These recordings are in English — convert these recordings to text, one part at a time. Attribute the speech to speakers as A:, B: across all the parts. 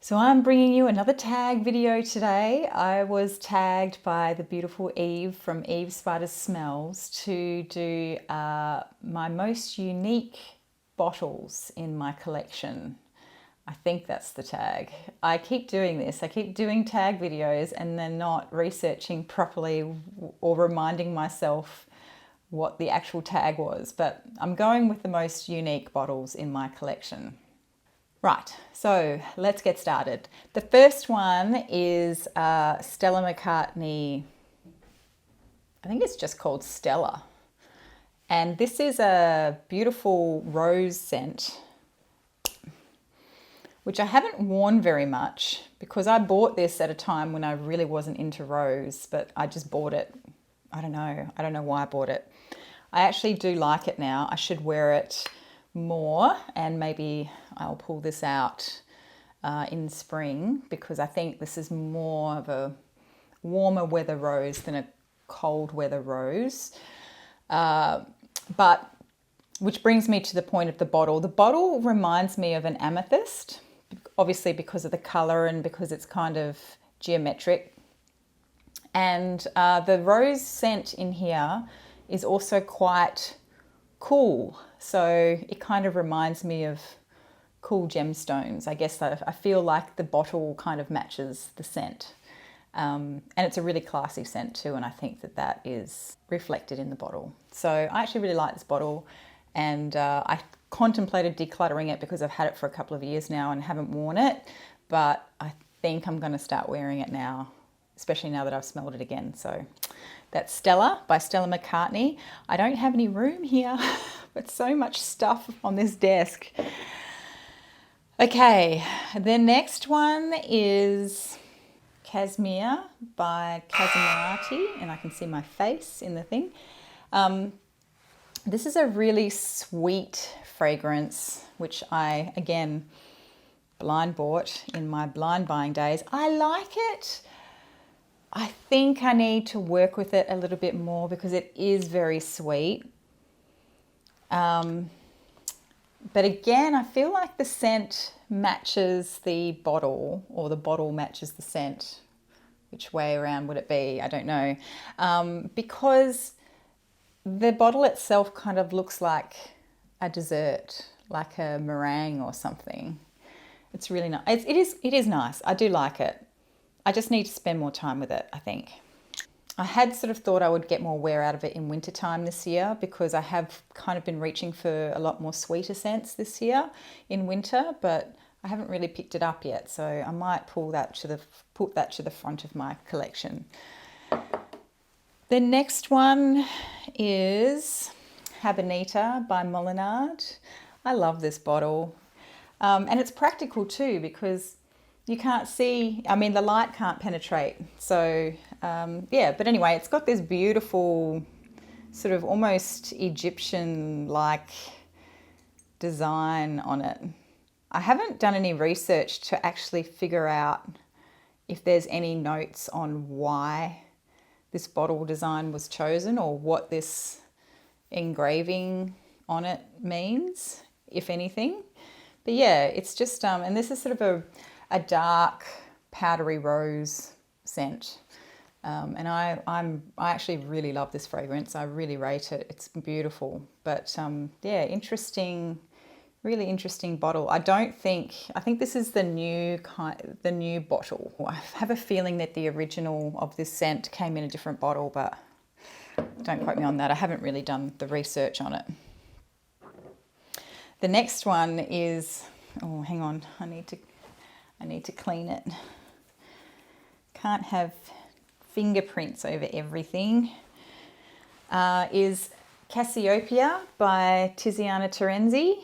A: So I'm bringing you another tag video today. I was tagged by the beautiful Eve from Eve Spider Smells to do my most unique bottles in my collection. I think that's the tag. I keep doing this. I keep doing tag videos and then not researching properly or reminding myself what the actual tag was. But I'm going with the most unique bottles in my collection. Right, so let's get started. The first one is Stella McCartney. I think it's just called Stella. And this is a beautiful rose scent, which I haven't worn very much because I bought this at a time when I really wasn't into rose, but I just bought it. I don't know why I bought it. I actually do like it now. I should wear it more, and maybe I'll pull this out in spring because I think this is more of a warmer weather rose than a cold weather rose. But which brings me to the point of the bottle. The bottle reminds me of an amethyst, obviously because of the color and because it's kind of geometric. And the rose scent in here is also quite cool. So it kind of reminds me of cool gemstones. I guess I feel like the bottle kind of matches the scent. And it's a really classy scent too, and I think that is reflected in the bottle. So I actually really like this bottle, and I contemplated decluttering it because I've had it for a couple of years now and haven't worn it, but I think I'm going to start wearing it now, especially now that I've smelled it again. So that's Stella by Stella McCartney. I don't have any room here, but so much stuff on this desk. Okay, the next one is Casmir by Cassiopea, and I can see my face in the thing. This is a really sweet fragrance, which I, again, blind bought in my blind buying days. I like it. I think I need to work with it a little bit more because it is very sweet. But again, I feel like the scent matches the bottle, or the bottle matches the scent. Which way around would it be? I don't know. Because the bottle itself kind of looks like a dessert, like a meringue or something. It's really nice. It is nice. I do like it. I just need to spend more time with it, I think. I had sort of thought I would get more wear out of it in wintertime this year because I have kind of been reaching for a lot more sweeter scents this year in winter, but I haven't really picked it up yet. So I might put that to the front of my collection. The next one is Habanita by Molinard. I love this bottle. And it's practical too because you can't see, I mean, the light can't penetrate. So, yeah, but anyway, it's got this beautiful sort of almost Egyptian-like design on it. I haven't done any research to actually figure out if there's any notes on why this bottle design was chosen or what this engraving on it means, if anything. But yeah, it's just, and this is sort of a dark powdery rose scent, and I actually really love this fragrance. I really rate it. It's beautiful, but yeah, really interesting bottle. I think this is the new bottle. I have a feeling that the original of this scent came in a different bottle, but don't quote me on that. I haven't really done the research on it. The next one is, oh, hang on, I need to clean it. Can't have fingerprints over everything. Is Cassiopea by Tiziana Terenzi.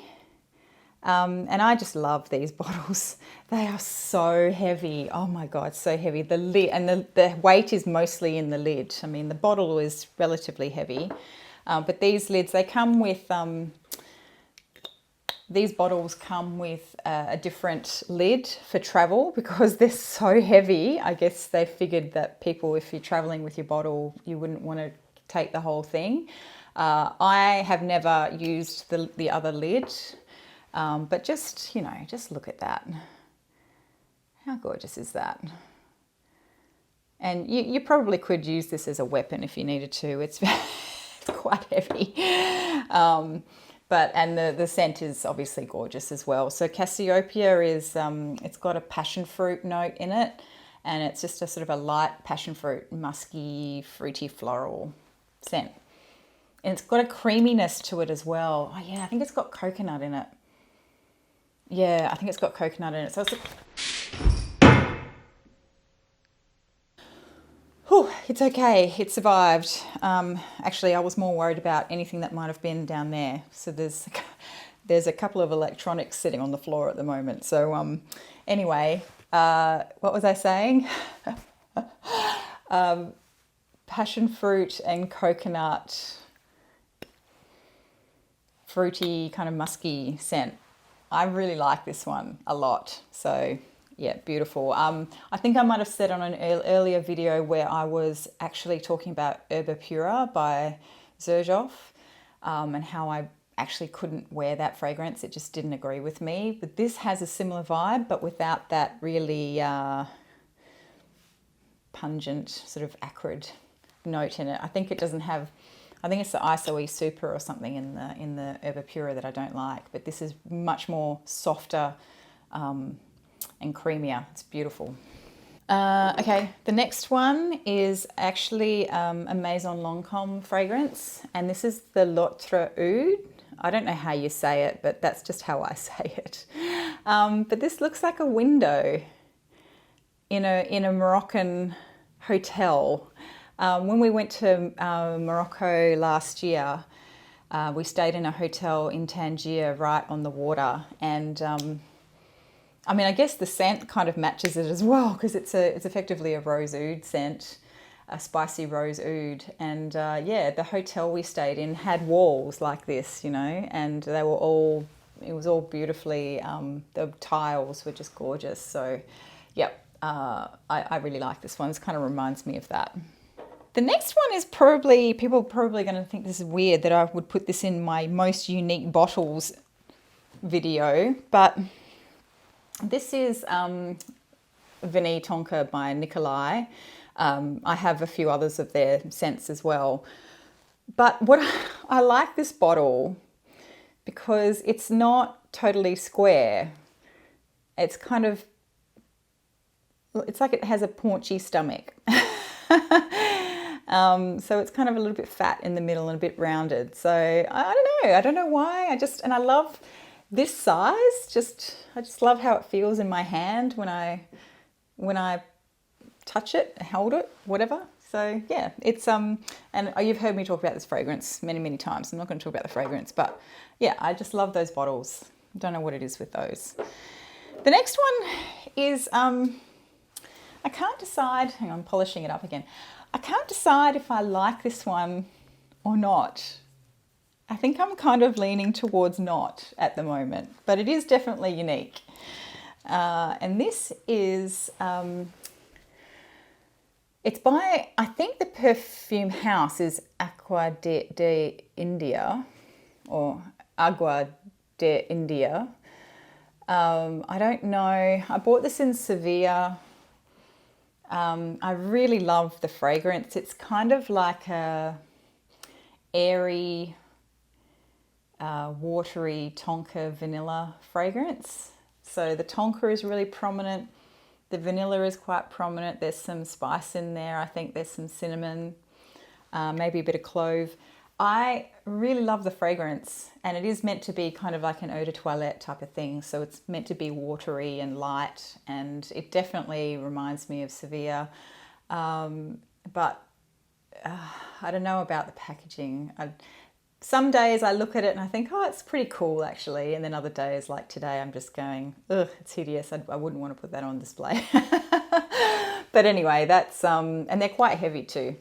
A: And I just love these bottles. They are so heavy. Oh my God, so heavy. The lid, and the weight is mostly in the lid. I mean, the bottle is relatively heavy, but these lids, they come with, these bottles come with a different lid for travel because they're so heavy. I guess they figured that people, if you're traveling with your bottle, you wouldn't want to take the whole thing. I have never used the other lid, but just, you know, just look at that. How gorgeous is that? And you probably could use this as a weapon if you needed to. It's quite heavy. And the scent is obviously gorgeous as well. So Cassiopeia is, it's got a passion fruit note in it, and it's just a sort of a light passion fruit, musky, fruity, floral scent. And it's got a creaminess to it as well. Oh yeah, I think it's got coconut in it. Yeah, I think it's got coconut in it. So it's okay. It survived. Actually, I was more worried about anything that might have been down there. So there's a couple of electronics sitting on the floor at the moment. So anyway, what was I saying? Passion fruit and coconut, fruity, kind of musky scent. I really like this one a lot. So yeah, beautiful. I think I might have said on an earlier video where I was actually talking about Herba Pura by Xerjoff, and how I actually couldn't wear that fragrance. It just didn't agree with me. But this has a similar vibe, but without that really pungent, sort of acrid note in it. I think it doesn't have, I think it's the ISOE Super or something in the Herba Pura that I don't like. But this is much more softer, and creamier. It's beautiful. Okay, the next one is actually a Maison Lancome fragrance, and this is the L'Autre Oud. I don't know how you say it, but that's just how I say it. But this looks like a window in a Moroccan hotel. When we went to Morocco last year, we stayed in a hotel in Tangier right on the water, and I mean, I guess the scent kind of matches it as well, because it's effectively a rose oud scent, a spicy rose oud. And yeah, the hotel we stayed in had walls like this, you know, and they were all, it was all beautifully, the tiles were just gorgeous. So yep, I really like this one. This kind of reminds me of that. The next one is probably, people are probably going to think this is weird that I would put this in my most unique bottles video, but this is Vanille Tonka by Nikolai. I have a few others of their scents as well. But what I like this bottle because it's not totally square. It's kind of, it's like it has a paunchy stomach. So it's kind of a little bit fat in the middle and a bit rounded. So I don't know why. And I love this size. I just love how it feels in my hand when I touch it, hold it, whatever. So yeah, it's and you've heard me talk about this fragrance many, many times. I'm not going to talk about the fragrance, but yeah, I just love those bottles. Don't know what it is with those. The next one is I can't decide. Hang on, I'm polishing it up again. I can't decide if I like this one or not. I think I'm kind of leaning towards not at the moment, but it is definitely unique. And this is, it's by, I think the perfume house is Aqua de India, or Agua de India. I don't know. I bought this in Sevilla. I really love the fragrance. It's kind of like a airy, watery tonka vanilla fragrance. So the tonka is really prominent. The vanilla is quite prominent. There's some spice in there. I think there's some cinnamon, maybe a bit of clove. I really love the fragrance, and it is meant to be kind of like an eau de toilette type of thing. So it's meant to be watery and light, and it definitely reminds me of Sevilla. But I don't know about the packaging. Some days I look at it and I think, oh, it's pretty cool actually. And then other days like today, I'm just going, ugh, it's hideous. I wouldn't want to put that on display. But anyway, that's, and they're quite heavy too.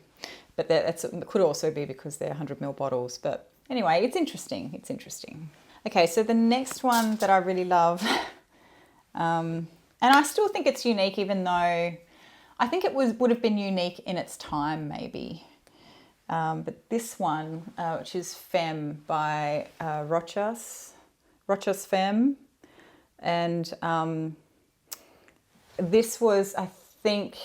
A: But it could also be because they're 100ml bottles. But anyway, it's interesting. It's interesting. Okay, so the next one that I really love, and I still think it's unique, even though I think it would have been unique in its time maybe. But this one, which is Femme by Rochas Femme, and this was, I think,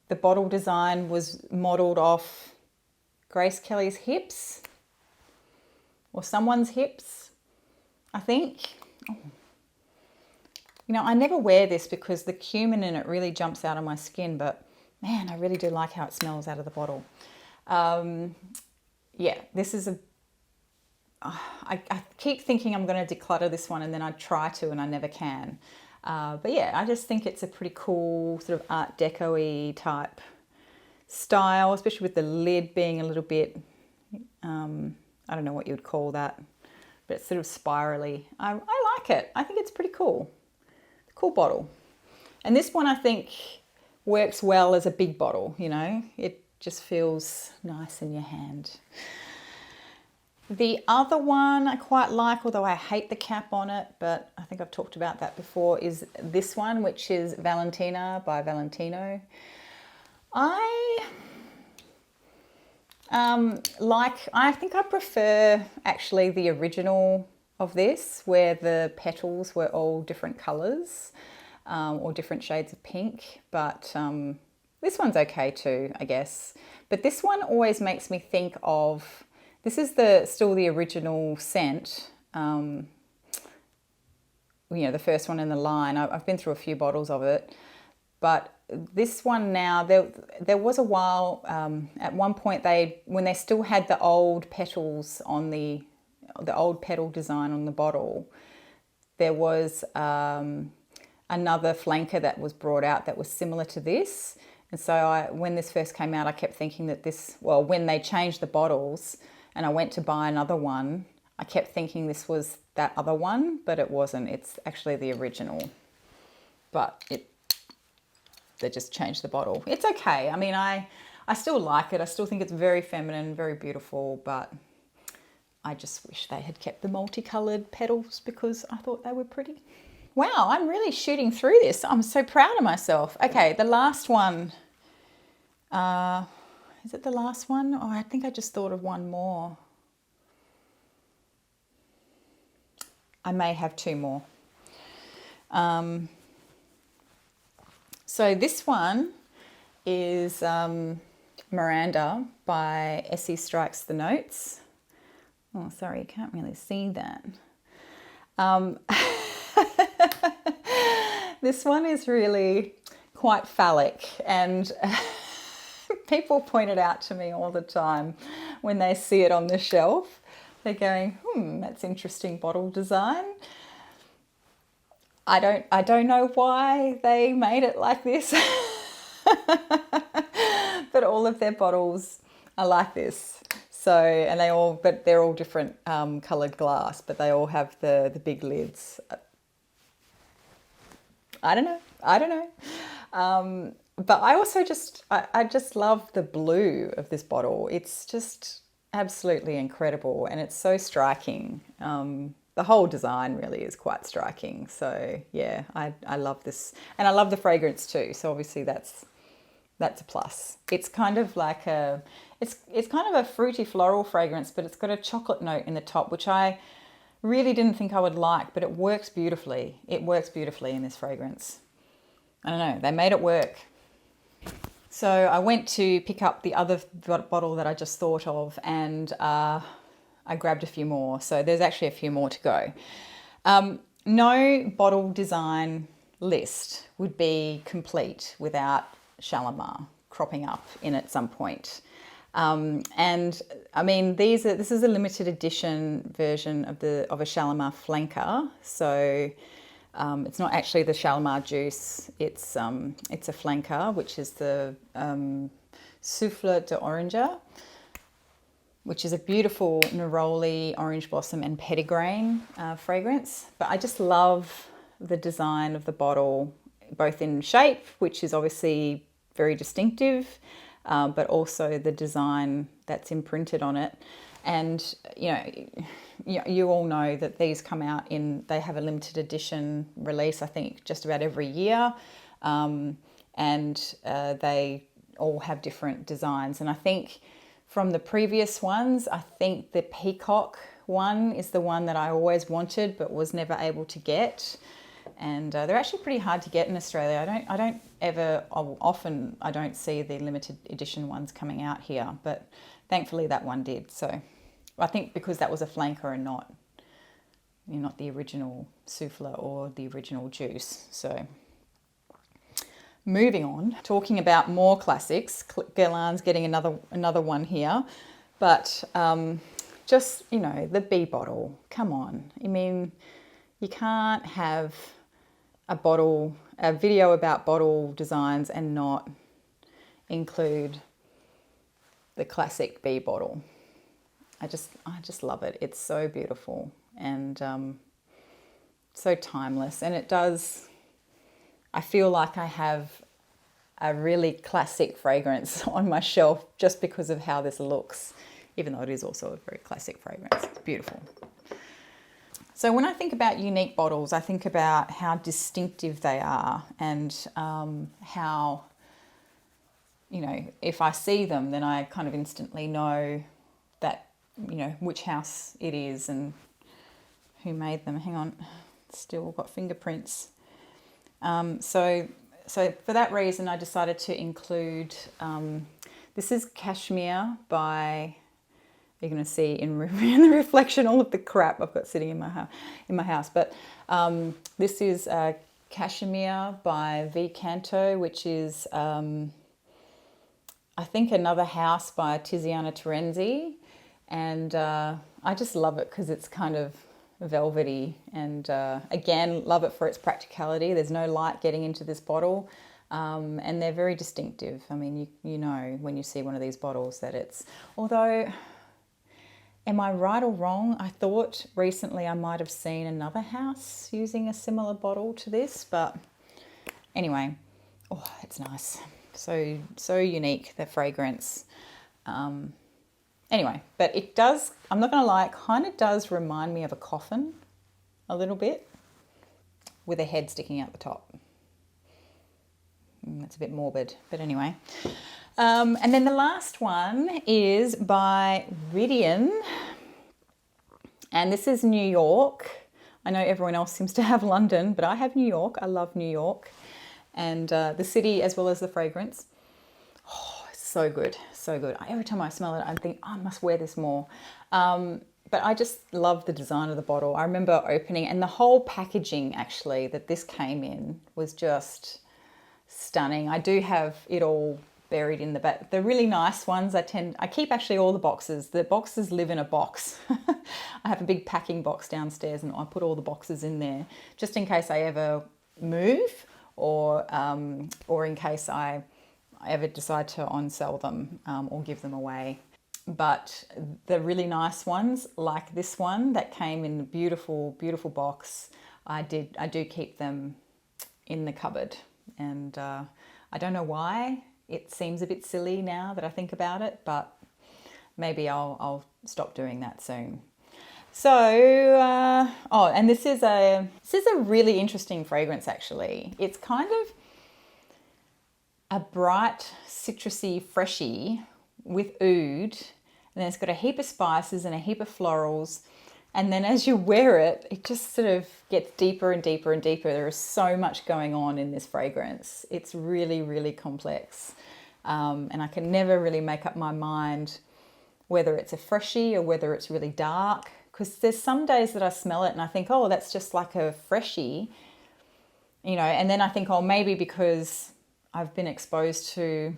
A: the bottle design was modelled off Grace Kelly's hips or someone's hips, I think. Oh. You know, I never wear this because the cumin in it really jumps out of my skin, but man, I really do like how it smells out of the bottle. Yeah, this is I keep thinking I'm going to declutter this one, and then I try to and I never can. But yeah, I just think it's a pretty cool sort of Art Deco-y type style, especially with the lid being a little bit, I don't know what you would call that, but it's sort of spirally. I like it. I think it's pretty cool. Cool bottle. And this one I think works well as a big bottle, you know. It just feels nice in your hand. The other one I quite like, although I hate the cap on it, but I think I've talked about that before, is this one, which is Valentina by Valentino. I think I prefer actually the original of this, where the petals were all different colours or different shades of pink, but this one's okay too, I guess. But this one always makes me think of, this is still the original scent, you know, the first one in the line. I've been through a few bottles of it, but this one now, there was a while, at one point when they still had the old petals on the old petal design on the bottle, there was another flanker that was brought out that was similar to this. And so when this first came out, I kept thinking that when they changed the bottles and I went to buy another one, I kept thinking this was that other one, but it wasn't. It's actually the original. But they just changed the bottle. It's okay. I mean, I still like it. I still think it's very feminine, very beautiful, but I just wish they had kept the multicolored petals because I thought they were pretty. Wow, I'm really shooting through this. I'm so proud of myself. Okay, the last one. Is it the last one? Oh, I think I just thought of one more. I may have two more. So this one is Miranda by Esse Strikes the Notes. Oh, sorry, you can't really see that. This one is really quite phallic, and people point it out to me all the time when they see it on the shelf. They're going, that's interesting bottle design. I don't know why they made it like this, but all of their bottles are like this. So, and they're all different coloured glass, but they all have the big lids. I don't know. But I also I just love the blue of this bottle. It's just absolutely incredible, and it's so striking. The whole design really is quite striking. So yeah, I love this, and I love the fragrance too. So obviously that's a plus. It's kind of like it's kind of a fruity floral fragrance, but it's got a chocolate note in the top, which I really didn't think I would like, but it works beautifully. It works beautifully in this fragrance. I don't know, they made it work. So I went to pick up the other bottle that I just thought of, and I grabbed a few more. So there's actually a few more to go. No bottle design list would be complete without Shalimar cropping up in at some point. And I mean, this is a limited edition version of a Shalimar flanker. So it's not actually the Shalimar juice. It's a flanker, which is the Souffle d'Oranger, which is a beautiful neroli, orange blossom and petitgrain fragrance. But I just love the design of the bottle, both in shape, which is obviously very distinctive, but also the design that's imprinted on it. And you all know that these come out they have a limited edition release, I think, just about every year, and they all have different designs. And I think from the previous ones, I think the peacock one is the one that I always wanted but was never able to get. And they're actually pretty hard to get in Australia. Often I don't see the limited edition ones coming out here, but thankfully that one did. So I think because that was a flanker and not the original souffle or the original juice. So moving on, talking about more classics. Guerlain's getting another one here, but just, the bee bottle. Come on. I mean, you can't have a video about bottle designs and not include the classic bee bottle. I just love it. It's so beautiful and so timeless. And I feel like I have a really classic fragrance on my shelf just because of how this looks, even though it is also a very classic fragrance. It's beautiful. So when I think about unique bottles, I think about how distinctive they are and how, if I see them, then I kind of instantly know that, which house it is and who made them. Hang on, still got fingerprints. So for that reason, I decided to include, this is Kashmir by... You're going to see in the reflection all of the crap I've got sitting in my house. But this is Kashimire by V Canto, which is, I think, another house by Tiziana Terenzi. And I just love it because it's kind of velvety. And again, love it for its practicality. There's no light getting into this bottle. And they're very distinctive. I mean, you know when you see one of these bottles that it's... Although... Am I right or wrong? I thought recently I might have seen another house using a similar bottle to this, but anyway, it's nice. So unique, the fragrance. Anyway, but it does, I'm not going to lie, it kind of does remind me of a coffin a little bit with a head sticking out the top. That's a bit morbid, but anyway. And then the last one is by Widian, and this is New York. I know everyone else seems to have London, but I have New York. I love New York, and the city as well as the fragrance. Oh, it's so good, so good. Every time I smell it, I think, I must wear this more. But I just love the design of the bottle. I remember opening, and the whole packaging actually that this came in was just stunning. I do have it all buried in the back. The really nice ones, I keep actually all the boxes. The boxes live in a box. I have a big packing box downstairs and I put all the boxes in there just in case I ever move or in case I ever decide to on-sell them or give them away. But the really nice ones, like this one that came in a beautiful, beautiful box, I do keep them in the cupboard. And I don't know why. It seems a bit silly now that I think about it, but maybe I'll stop doing that soon. So, and this is a really interesting fragrance actually. It's kind of a bright, citrusy, freshy with oud, and then it's got a heap of spices and a heap of florals. And then as you wear it, it just sort of gets deeper and deeper and deeper. There is so much going on in this fragrance. It's really, really complex. And I can never really make up my mind whether it's a freshie or whether it's really dark. Because there's some days that I smell it and I think, oh, that's just like a freshie. And then I think, oh, maybe because I've been exposed to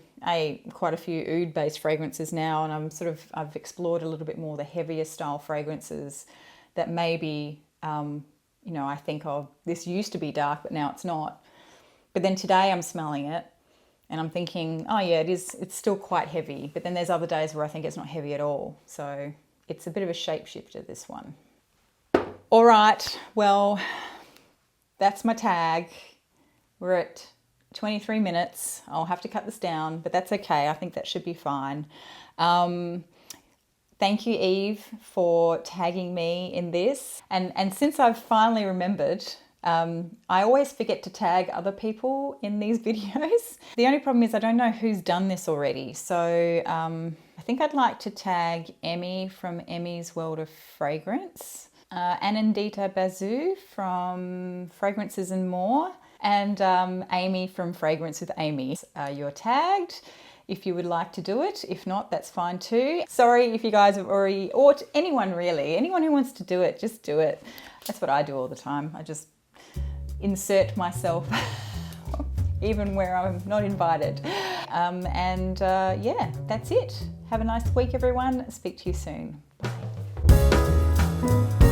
A: quite a few oud-based fragrances now, and I've explored a little bit more the heavier style fragrances that maybe, I think, oh, this used to be dark, but now it's not. But then today I'm smelling it and I'm thinking, oh yeah, it's still quite heavy. But then there's other days where I think it's not heavy at all. So it's a bit of a shapeshifter, this one. All right, well, that's my tag. We're at 23 minutes. I'll have to cut this down, but that's okay. I think that should be fine. Thank you, Eve, for tagging me in this. And since I've finally remembered, I always forget to tag other people in these videos. The only problem is I don't know who's done this already. So I think I'd like to tag Emmy from Emmy's World of Fragrance. Anandita Bazu from Fragrances and More, and Amy from Fragrance with Amy. You're tagged if you would like to do it. If not, that's fine too. Sorry if you guys have already, or anyone really, anyone who wants to do it, just do it. That's what I do all the time. I just insert myself even where I'm not invited. Yeah, that's it. Have a nice week, everyone. Speak to you soon. Bye.